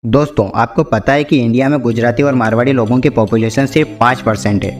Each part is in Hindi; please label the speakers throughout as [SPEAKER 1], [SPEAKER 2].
[SPEAKER 1] दोस्तों, आपको पता है कि इंडिया में गुजराती और मारवाड़ी लोगों की पॉपुलेशन सिर्फ 5% है,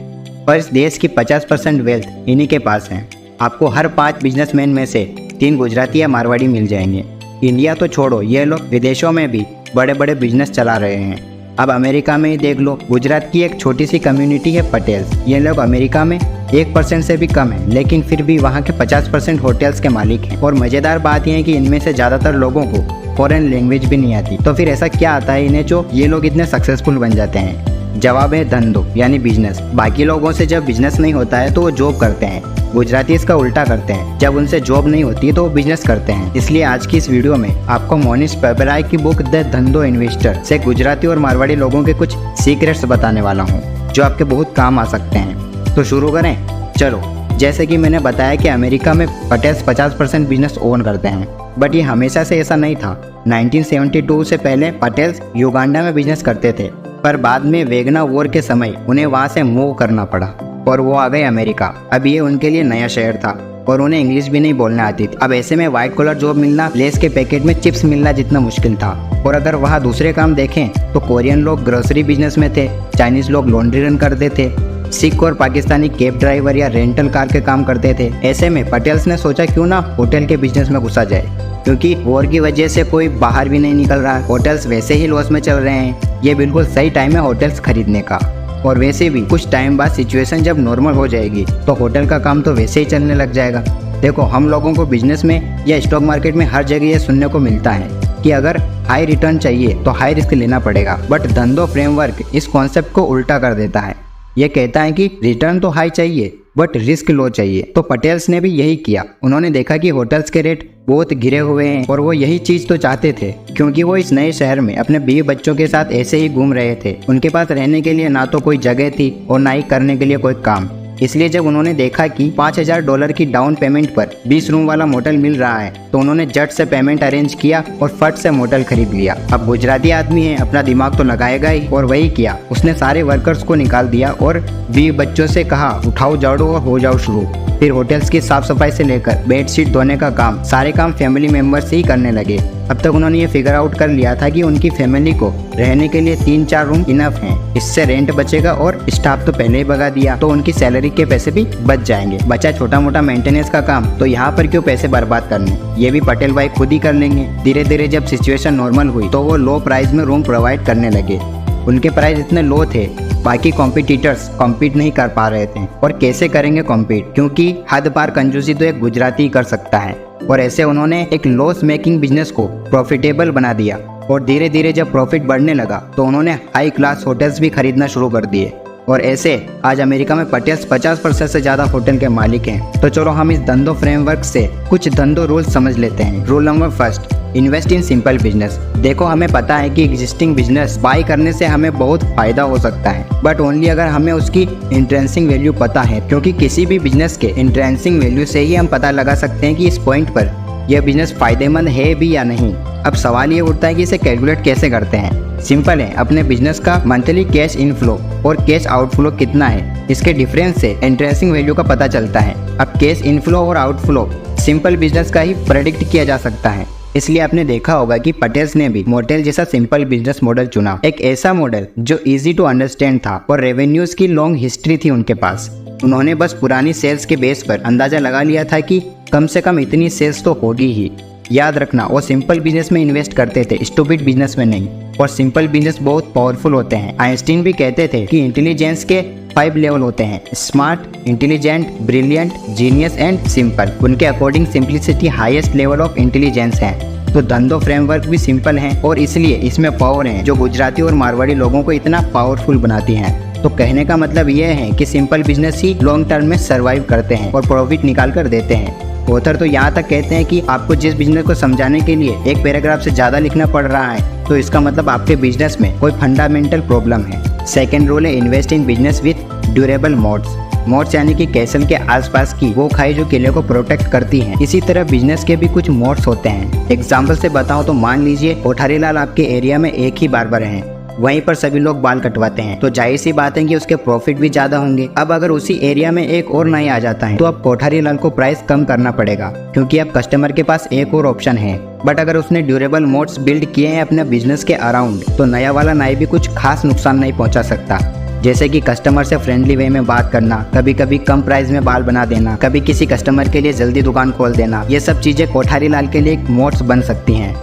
[SPEAKER 1] पर इस देश की 50% वेल्थ इन्हीं के पास है। आपको हर 5 बिजनेसमैन में से 3 गुजराती या मारवाड़ी मिल जाएंगे। इंडिया तो छोड़ो, ये लोग विदेशों में भी बड़े बड़े बिजनेस चला रहे हैं। अब अमेरिका में ही देख लो, गुजरात की एक छोटी सी कम्युनिटी है पटेल्स। ये लोग अमेरिका में 1% से भी कम है, लेकिन फिर भी वहाँ के 50% होटल्स के मालिक हैं। और मज़ेदार बात यह है कि इनमें से ज़्यादातर लोगों को फॉरेन लैंग्वेज भी नहीं आती। तो फिर ऐसा क्या आता है इन्हें जो ये लोग इतने सक्सेसफुल बन जाते हैं? जवाब है धंधो यानी बिजनेस। बाकी लोगों से जब बिजनेस नहीं होता है तो वो जॉब करते हैं, गुजराती इसका उल्टा करते हैं। जब उनसे जॉब नहीं होती तो वो बिजनेस करते हैं। इसलिए आज की इस वीडियो में आपको मोनिश पेबराय की बुक द धंधो इन्वेस्टर से गुजराती और मारवाड़ी लोगों के कुछ सीक्रेट्स बताने वाला हूँ जो आपके बहुत काम आ सकते हैं। तो शुरू करें, चलो। जैसे कि मैंने बताया कि अमेरिका में पटेल्स 50% बिजनेस ओन करते हैं, बट ये हमेशा से ऐसा नहीं था। 1972 से पहले पटेल्स युगांडा में बिजनेस करते थे, पर बाद में वेगना वॉर के समय उन्हें वहाँ से मूव करना पड़ा और वो आ गए अमेरिका। अब ये उनके लिए नया शहर था और उन्हें इंग्लिश भी नहीं बोलने आती थी। अब ऐसे में व्हाइट कॉलर जॉब मिलना लेस के पैकेट में चिप्स मिलना जितना मुश्किल था। और अगर वहाँ दूसरे काम देखें तो कोरियन लोग ग्रोसरी बिजनेस में थे, चाइनीज लोग लॉन्ड्री रन करते थे, सिख और पाकिस्तानी कैब ड्राइवर या रेंटल कार के काम करते थे। ऐसे में पटेल्स ने सोचा क्यों ना होटल के बिजनेस में घुसा जाए, क्योंकि वॉर की वजह से कोई बाहर भी नहीं निकल रहा, होटल्स वैसे ही लॉस में चल रहे हैं। ये बिल्कुल सही टाइम है होटल्स खरीदने का। और वैसे भी कुछ टाइम बाद सिचुएशन जब नॉर्मल हो जाएगी तो होटल का काम तो वैसे ही चलने लग जाएगा। देखो, हम लोगों को बिजनेस में या स्टॉक मार्केट में हर जगह ये सुनने को मिलता है कि अगर हाई रिटर्न चाहिए तो हाई रिस्क लेना पड़ेगा, बट धंधो फ्रेमवर्क इस कॉन्सेप्ट को उल्टा कर देता है। ये कहता है कि रिटर्न तो हाई चाहिए बट रिस्क लो चाहिए। तो पटेल्स ने भी यही किया। उन्होंने देखा कि होटल्स के रेट बहुत गिरे हुए हैं और वो यही चीज तो चाहते थे, क्योंकि वो इस नए शहर में अपने बीवी बच्चों के साथ ऐसे ही घूम रहे थे। उनके पास रहने के लिए ना तो कोई जगह थी और ना ही करने के लिए कोई काम। इसलिए जब उन्होंने देखा कि $5000 की डाउन पेमेंट पर 20 रूम वाला मोटल मिल रहा है तो उन्होंने झट से पेमेंट अरेंज किया और फट से मोटल खरीद लिया। अब गुजराती आदमी है, अपना दिमाग तो लगाएगा ही, और वही किया। उसने सारे वर्कर्स को निकाल दिया और 20 बच्चों से कहा उठाओ झाड़ू और हो जाओ शुरू। फिर होटल्स की साफ सफाई से लेकर बेडशीट धोने का काम, सारे काम फैमिली मेंबर्स ही करने लगे। अब तक उन्होंने ये फिगर आउट कर लिया था कि उनकी फैमिली को रहने के लिए 3-4 रूम इनफ हैं। इससे रेंट बचेगा और स्टाफ तो पहले ही भगा दिया तो उनकी सैलरी के पैसे भी बच जाएंगे। बचा छोटा मोटा मेंटेनेंस का काम, तो यहाँ पर क्यों पैसे बर्बाद करने, ये भी पटेल भाई खुद ही कर लेंगे। धीरे धीरे जब सिचुएशन नॉर्मल हुई तो वो लो प्राइस में रूम प्रोवाइड करने लगे। उनके प्राइस इतने लो थे, बाकी कॉम्पिटिटर्स कॉम्पीट नहीं कर पा रहे थे। और कैसे करेंगे कॉम्पीट, क्योंकि हद पार कंजूसी तो एक गुजराती ही कर सकता है। और ऐसे उन्होंने एक लॉस मेकिंग बिजनेस को प्रॉफिटेबल बना दिया। और धीरे धीरे जब प्रॉफिट बढ़ने लगा तो उन्होंने हाई क्लास होटल्स भी खरीदना शुरू कर दिए। और ऐसे आज अमेरिका में पटेल्स 50% से ज्यादा होटल के मालिक हैं। तो चलो हम इस धंधो फ्रेमवर्क से कुछ धंधो रूल समझ लेते हैं। Rule number 1, invest in simple business. देखो, हमें पता है कि एग्जिस्टिंग बिजनेस बाय करने से हमें बहुत फायदा हो सकता है, बट ओनली अगर हमें उसकी इंट्रेंसिंग वैल्यू पता है, क्योंकि किसी भी बिजनेस के इंट्रेंसिंग वैल्यू से ही हम पता लगा सकते हैं कि इस पॉइंट पर यह बिजनेस फायदेमंद है भी या नहीं। अब सवाल ये उठता है कि इसे कैलकुलेट कैसे करते हैं। सिंपल है, अपने बिजनेस का मंथली कैश इनफ्लो और कैश आउटफ्लो कितना है, इसके डिफरेंस से इंट्रेंसिंग वैल्यू का पता चलता है। अब कैश इनफ्लो और आउटफ्लो सिंपल बिजनेस का ही प्रेडिक्ट किया जा सकता है। इसलिए आपने देखा होगा कि पटेल्स ने भी मोटेल जैसा सिंपल बिजनेस मॉडल चुना, एक ऐसा मॉडल जो इजी टू अंडरस्टैंड था और रेवेन्यूज की लॉन्ग हिस्ट्री थी उनके पास। उन्होंने बस पुरानी सेल्स के बेस पर अंदाजा लगा लिया था कि कम से कम इतनी सेल्स तो होगी ही। याद रखना, वो सिंपल बिजनेस में इन्वेस्ट करते थे, स्टूपिड बिजनेस में नहीं। और सिंपल बिजनेस बहुत पावरफुल होते हैं। आइंस्टीन भी कहते थे कि इंटेलिजेंस के 5 लेवल होते हैं: smart, intelligent, brilliant, genius and simple. उनके according simplicity highest level of intelligence है। तो धंधो फ्रेमवर्क भी सिंपल है और इसलिए इसमें पावर है जो गुजराती और मारवाड़ी लोगों को इतना पावरफुल बनाती है। तो कहने का मतलब यह है कि सिंपल बिजनेस ही लॉन्ग टर्म में सर्वाइव करते हैं और प्रॉफिट निकाल कर देते हैं। ऑथर तो यहाँ तक कहते हैं कि आपको जिस बिजनेस को समझाने के लिए एक पैराग्राफ से ज्यादा लिखना पड़ रहा है तो इसका मतलब आपके बिजनेस में कोई फंडामेंटल प्रॉब्लम है। सेकेंड रूल है, invest in business with durable modes. Modes यानी कि कैसल के आसपास की वो खाई जो किले को प्रोटेक्ट करती हैं। इसी तरह बिजनेस के भी कुछ मोड्स होते हैं। एग्जाम्पल से बताऊं तो मान लीजिए कोठारीलाल आपके एरिया में एक ही बार्बर है, वहीं पर सभी लोग बाल कटवाते हैं, तो जाहिर सी बात है कि उसके प्रॉफिट भी ज्यादा होंगे। अब अगर उसी एरिया में एक और नया आ जाता है तो अब कोठारीलाल को प्राइस कम करना पड़ेगा, क्योंकि अब कस्टमर के पास एक और ऑप्शन है। बट अगर उसने ड्यूरेबल मोड्स बिल्ड किए हैं अपने बिजनेस के अराउंड, तो नया वाला नाई भी कुछ खास नुकसान नहीं पहुंचा सकता। जैसे कि कस्टमर से फ्रेंडली वे में बात करना, कभी कभी कम प्राइस में बाल बना देना, कभी किसी कस्टमर के लिए जल्दी दुकान खोल देना, ये सब चीजें कोठारी लाल के लिए एक मोड्स बन सकती हैं।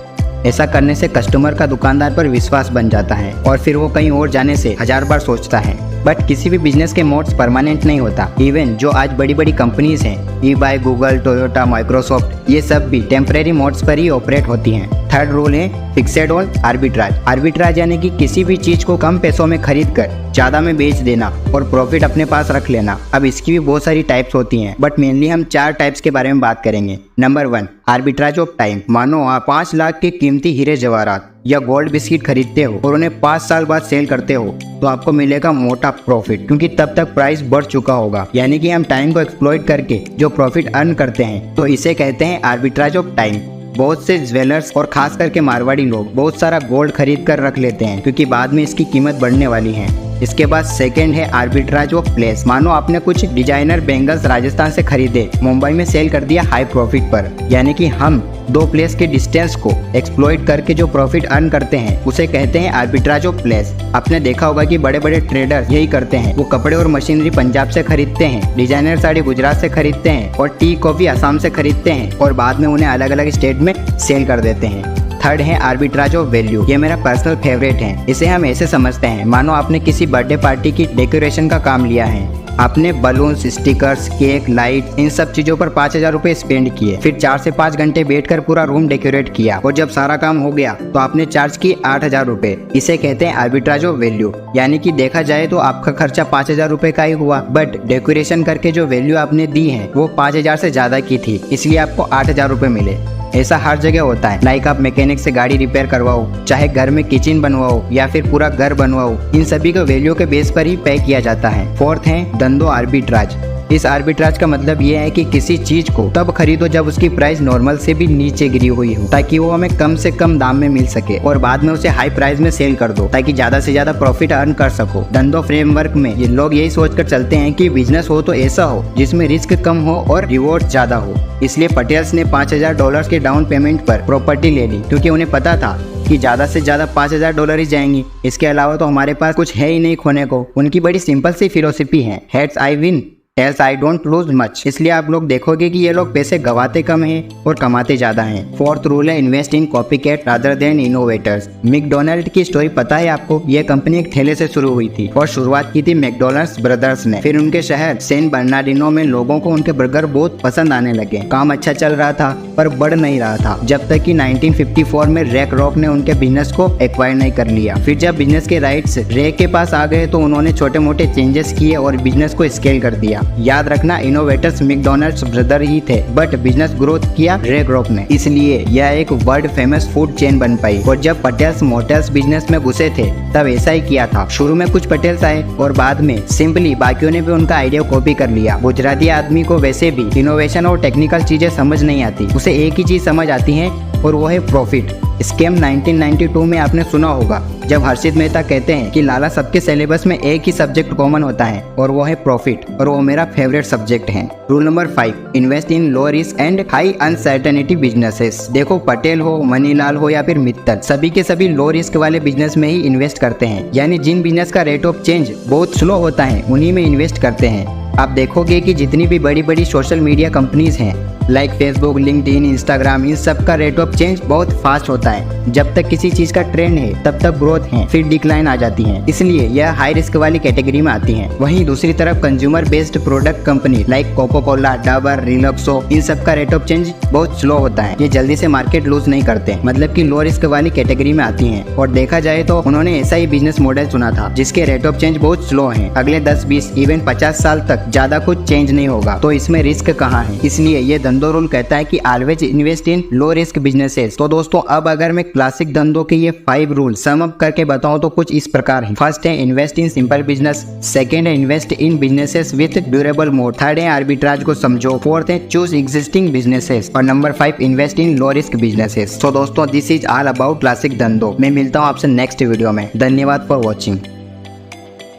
[SPEAKER 1] ऐसा करने से कस्टमर का दुकानदार पर विश्वास बन जाता है और फिर वो कहीं और जाने से 1000 बार सोचता है। बट किसी भी बिजनेस के मोड्स परमानेंट नहीं होता। इवन जो आज बड़ी बड़ी कंपनीज हैं, eBay, गूगल, टोयोटा, माइक्रोसॉफ्ट, ये सब भी टेम्परेरी मोड्स पर ही ऑपरेट होती हैं। थर्ड रूल है फिक्सेड ऑन आर्बिट्राज। आर्बिट्राज यानी कि किसी भी चीज को कम पैसों में खरीद कर ज्यादा में बेच देना और प्रॉफिट अपने पास रख लेना। अब इसकी भी बहुत सारी टाइप्स होती हैं, बट मेनली हम 4 टाइप्स के बारे में बात करेंगे। Number 1, arbitrage of time. मानो आप 5 लाख के कीमती हीरे जवाहरात या गोल्ड बिस्किट खरीदते हो और उन्हें 5 साल बाद सेल करते हो, तो आपको मिलेगा मोटा प्रॉफिट, क्योंकि तब तक प्राइस बढ़ चुका होगा। यानी कि हम टाइम को एक्सप्लॉइट करके जो प्रॉफिट अर्न करते हैं, तो इसे कहते हैं आर्बिट्राज ऑफ टाइम। बहुत से ज्वेलर्स और खास करके मारवाड़ी लोग बहुत सारा गोल्ड खरीद कर रख लेते हैं, क्योंकि बाद में इसकी कीमत बढ़ने वाली है। इसके बाद सेकंड है आर्बिट्राज ऑफ प्लेस। मानो आपने कुछ डिजाइनर बैंगल्स राजस्थान से खरीदे, मुंबई में सेल कर दिया हाई प्रॉफिट पर। यानी कि हम 2 प्लेस के डिस्टेंस को एक्सप्लॉइट करके जो प्रॉफिट अर्न करते हैं, उसे कहते हैं आर्बिट्राज ऑफ प्लेस। आपने देखा होगा कि बड़े बड़े ट्रेडर यही करते हैं। वो कपड़े और मशीनरी पंजाब से खरीदते हैं, डिजाइनर साड़ी गुजरात से खरीदते हैं और टी कॉफी असम से खरीदते हैं और बाद में उन्हें अलग अलग स्टेट में सेल कर देते हैं। थर्ड है आर्बिट्राज ऑफ वैल्यू। ये मेरा पर्सनल फेवरेट है। इसे हम ऐसे समझते हैं, मानो आपने किसी बर्थडे पार्टी की डेकोरेशन का काम लिया है। आपने बलून्स, स्टिकर्स, केक, लाइट, इन सब चीजों पर 5000 रुपए स्पेंड किए। फिर 4 से 5 घंटे बैठकर पूरा रूम डेकोरेट किया और जब सारा काम हो गया तो आपने चार्ज की 8000 रुपए। इसे कहते हैं आर्बिट्राज ऑफ वैल्यू। यानी कि देखा जाए तो आपका खर्चा 5000 रुपए का ही हुआ, बट डेकोरेशन करके जो वैल्यू आपने दी है वो 5000 से ज्यादा की थी, इसलिए आपको 8000 रुपए मिले। ऐसा हर जगह होता है। लाइक आप मैकेनिक से गाड़ी रिपेयर करवाओ, चाहे घर में किचन बनवाओ या फिर पूरा घर बनवाओ, इन सभी को वैल्यू के बेस पर ही पे किया जाता है। फोर्थ है धंधो आर्बिट्राज। इस आर्बिट्राज का मतलब ये है कि किसी चीज को तब खरीदो जब उसकी प्राइस नॉर्मल से भी नीचे गिरी हुई हो, ताकि वो हमें कम से कम दाम में मिल सके और बाद में उसे हाई प्राइस में सेल कर दो, ताकि ज्यादा से ज्यादा प्रॉफिट अर्न कर सको। धंधो फ्रेमवर्क में ये लोग यही सोचकर चलते हैं कि बिजनेस हो तो ऐसा हो जिसमें रिस्क कम हो और रिवॉर्ड ज्यादा हो। इसलिए पटेल्स ने $5000 के डाउन पेमेंट पर प्रॉपर्टी ले ली, क्योंकि उन्हें पता था कि ज्यादा से ज्यादा $5000 ही जाएंगी। इसके अलावा तो हमारे पास कुछ है ही नहीं खोने को। उनकी बड़ी सिंपल सी फिलोसफी है, heads I win, tails I don't lose much. इसलिए आप लोग देखोगे कि ये लोग पैसे गवाते कम हैं और कमाते ज्यादा हैं। फोर्थ रूल है invest in copycat rather than innovators. McDonald की स्टोरी पता है आपको? यह कंपनी एक ठेले से शुरू हुई थी और शुरुआत की थी मैकडॉनल्ड्स ब्रदर्स ने। फिर उनके शहर सैन बर्नार्डिनो में लोगों को उनके बर्गर बहुत पसंद आने लगे। काम अच्छा चल रहा था पर बढ़ नहीं रहा था, जब तक कि 1954 में रे क्रॉक ने उनके बिजनेस को एक्वायर नहीं कर लिया। फिर जब बिजनेस के राइट्स रे के पास आ गए तो उन्होंने छोटे मोटे चेंजेस किए और बिजनेस को स्केल कर दिया। याद रखना, इनोवेटर्स मैकडॉनल्ड्स ब्रदर ही थे, बट बिजनेस ग्रोथ किया रे क्रॉक ने, इसलिए यह एक वर्ल्ड फेमस फूड चेन बन पाई। और जब पटेल्स मोटर्स बिजनेस में घुसे थे तब ऐसा ही किया था। शुरू में कुछ पटेल्स आए और बाद में सिंपली बाकियों ने भी उनका आइडिया कॉपी कर लिया। गुजराती आदमी को वैसे भी इनोवेशन और टेक्निकल चीजें समझ नहीं आती, उसे एक ही चीज समझ आती है और वो है प्रॉफिट। स्कैम 1992 में आपने सुना होगा, जब हर्षित मेहता कहते हैं कि लाला सबके सिलेबस में एक ही सब्जेक्ट कॉमन होता है और वो है प्रॉफिट, और वो मेरा फेवरेट सब्जेक्ट है। Rule number 5, invest in low risk and high uncertainty businesses. देखो, पटेल हो, मनीलाल हो या फिर मित्तल, सभी के सभी लो रिस्क वाले बिजनेस में ही इन्वेस्ट करते हैं। यानी जिन बिजनेस का रेट ऑफ चेंज बहुत स्लो होता है उन्हीं में इन्वेस्ट करते हैं। आप देखोगे कि जितनी भी बड़ी बड़ी सोशल मीडिया कंपनीज हैं, लाइक फेसबुक, लिंक्डइन, इंस्टाग्राम, इन सब का रेट ऑफ चेंज बहुत फास्ट होता है। जब तक किसी चीज का ट्रेंड है तब तक ग्रोथ है, फिर डिक्लाइन आ जाती है, इसलिए यह हाई रिस्क वाली कैटेगरी में आती है। वहीं दूसरी तरफ consumer based product company like Coca Cola, Dabur, Relaxo, इन सब का रेट ऑफ चेंज बहुत स्लो होता है। ये जल्दी से मार्केट लूज नहीं करते, मतलब कि लो रिस्क वाली कैटेगरी में आती है। और देखा जाए तो उन्होंने ऐसा ही बिजनेस मॉडल चुना था जिसके रेट ऑफ चेंज बहुत स्लो है। अगले 10, 20, इवन 50 साल तक ज्यादा कुछ चेंज नहीं होगा, तो इसमें रिस्क कहाँ है? इसलिए ये धंधो रूल कहता है कि always invest in low risk businesses. तो दोस्तों, अब अगर मैं क्लासिक धंधों के ये 5 रूल सम अप करके बताऊं तो कुछ इस प्रकार है। फर्स्ट है invest in simple business, second है invest in businesses with durable moat, third है आर्बिट्राज को समझो, फोर्थ है चूज एग्जिस्टिंग बिजनेसेस, और number 5 invest in low risk businesses. तो दोस्तों, this is all about classic Dhandho. मैं मिलता हूँ आपसे नेक्स्ट वीडियो में। धन्यवाद फॉर वॉचिंग।